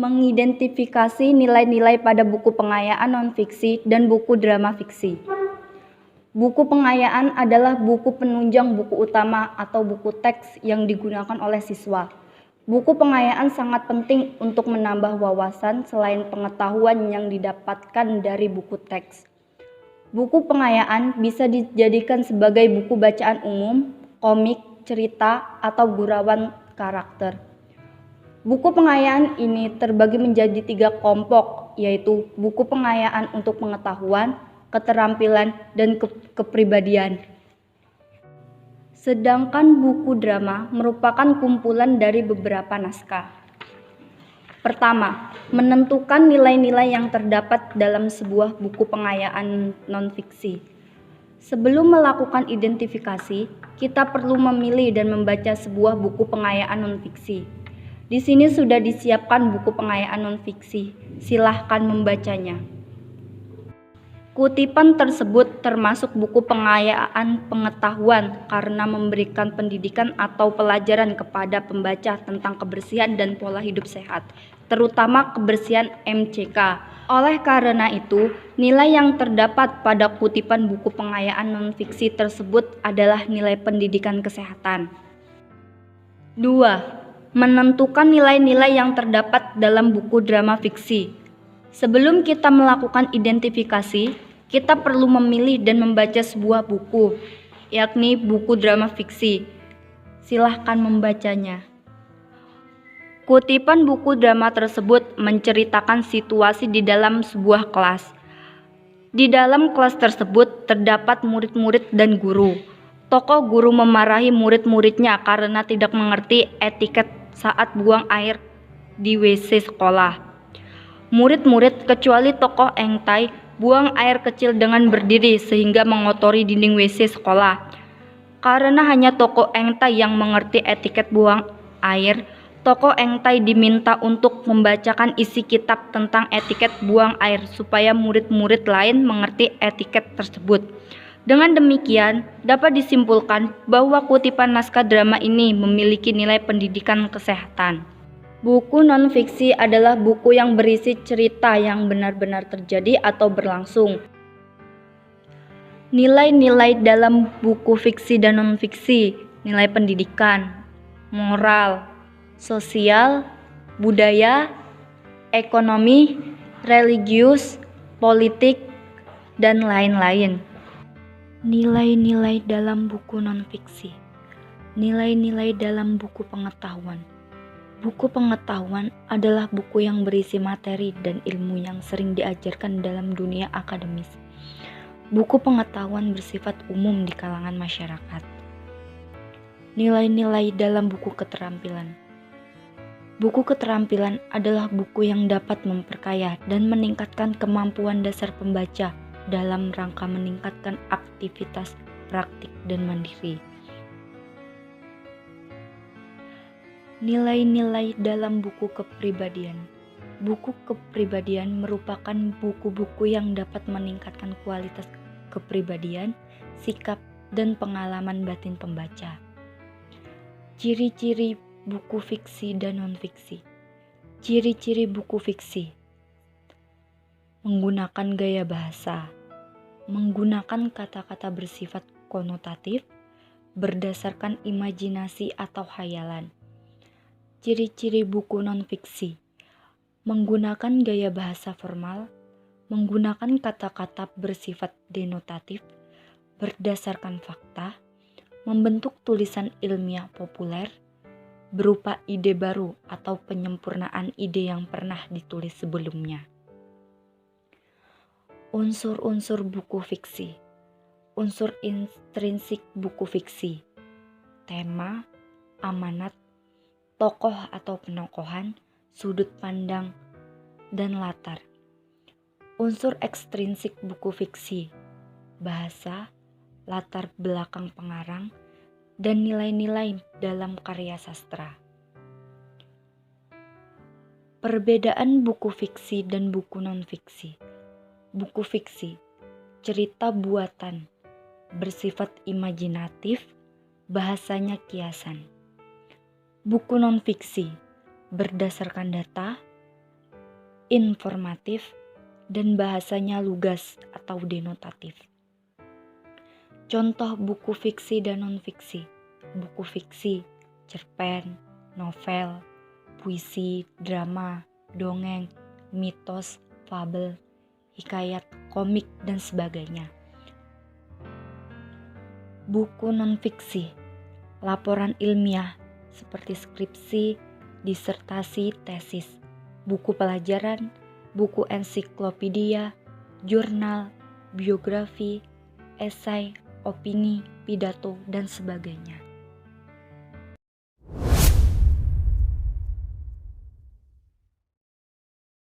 Mengidentifikasi nilai-nilai pada buku pengayaan non-fiksi dan buku drama fiksi. Buku pengayaan adalah buku penunjang buku utama atau buku teks yang digunakan oleh siswa. Buku pengayaan sangat penting untuk menambah wawasan selain pengetahuan yang didapatkan dari buku teks. Buku pengayaan bisa dijadikan sebagai buku bacaan umum, komik, cerita, atau gurauan karakter. Buku pengayaan ini terbagi menjadi 3 kelompok, yaitu buku pengayaan untuk pengetahuan, keterampilan, dan kepribadian. Sedangkan buku drama merupakan kumpulan dari beberapa naskah. Pertama, menentukan nilai-nilai yang terdapat dalam sebuah buku pengayaan non-fiksi. Sebelum melakukan identifikasi, kita perlu memilih dan membaca sebuah buku pengayaan non-fiksi. Di sini sudah disiapkan buku pengayaan non-fiksi, silahkan membacanya. Kutipan tersebut termasuk buku pengayaan pengetahuan karena memberikan pendidikan atau pelajaran kepada pembaca tentang kebersihan dan pola hidup sehat, terutama kebersihan MCK. Oleh karena itu, nilai yang terdapat pada kutipan buku pengayaan non-fiksi tersebut adalah nilai pendidikan kesehatan. 2. Menentukan nilai-nilai yang terdapat dalam buku drama fiksi. Sebelum kita melakukan identifikasi, kita perlu memilih dan membaca sebuah buku, yakni buku drama fiksi. Silahkan membacanya. Kutipan buku drama tersebut menceritakan situasi di dalam sebuah kelas. Di dalam kelas tersebut terdapat murid-murid dan guru. Tokoh guru memarahi murid-muridnya karena tidak mengerti etiket saat buang air di WC sekolah. Murid-murid kecuali tokoh Engtai buang air kecil dengan berdiri sehingga mengotori dinding WC sekolah. Karena hanya tokoh Engtai yang mengerti etiket buang air, tokoh Engtai diminta untuk membacakan isi kitab tentang etiket buang air supaya murid-murid lain mengerti etiket tersebut. Dengan demikian, dapat disimpulkan bahwa kutipan naskah drama ini memiliki nilai pendidikan kesehatan. Buku non-fiksi adalah buku yang berisi cerita yang benar-benar terjadi atau berlangsung. Nilai-nilai dalam buku fiksi dan non-fiksi, nilai pendidikan, moral, sosial, budaya, ekonomi, religius, politik, dan lain-lain. Nilai-nilai dalam buku non-fiksi. Nilai-nilai dalam buku pengetahuan. Buku pengetahuan adalah buku yang berisi materi dan ilmu yang sering diajarkan dalam dunia akademis. Buku pengetahuan bersifat umum di kalangan masyarakat. Nilai-nilai dalam buku keterampilan. Buku keterampilan adalah buku yang dapat memperkaya dan meningkatkan kemampuan dasar pembaca dalam rangka meningkatkan aktivitas praktik dan mandiri. Nilai-nilai dalam buku kepribadian. Buku kepribadian merupakan buku-buku yang dapat meningkatkan kualitas kepribadian, sikap, dan pengalaman batin pembaca. Ciri-ciri buku fiksi dan non-fiksi. Ciri-ciri buku fiksi: menggunakan gaya bahasa, menggunakan kata-kata bersifat konotatif, berdasarkan imajinasi atau khayalan. Ciri-ciri buku non-fiksi: menggunakan gaya bahasa formal, menggunakan kata-kata bersifat denotatif, berdasarkan fakta, membentuk tulisan ilmiah populer, berupa ide baru atau penyempurnaan ide yang pernah ditulis sebelumnya. Unsur-unsur buku fiksi. Unsur intrinsik buku fiksi: tema, amanat, tokoh atau penokohan, sudut pandang, dan latar. Unsur ekstrinsik buku fiksi: bahasa, latar belakang pengarang, dan nilai-nilai dalam karya sastra. Perbedaan buku fiksi dan buku non-fiksi. Buku fiksi, cerita buatan, bersifat imajinatif, bahasanya kiasan. Buku non-fiksi, berdasarkan data, informatif, dan bahasanya lugas atau denotatif. Contoh buku fiksi dan non-fiksi. Buku fiksi, cerpen, novel, puisi, drama, dongeng, mitos, fabel, hikayat, komik, dan sebagainya. Buku non-fiksi, laporan ilmiah seperti skripsi, disertasi, tesis, buku pelajaran, buku ensiklopedia, jurnal, biografi, esai, opini, pidato, dan sebagainya.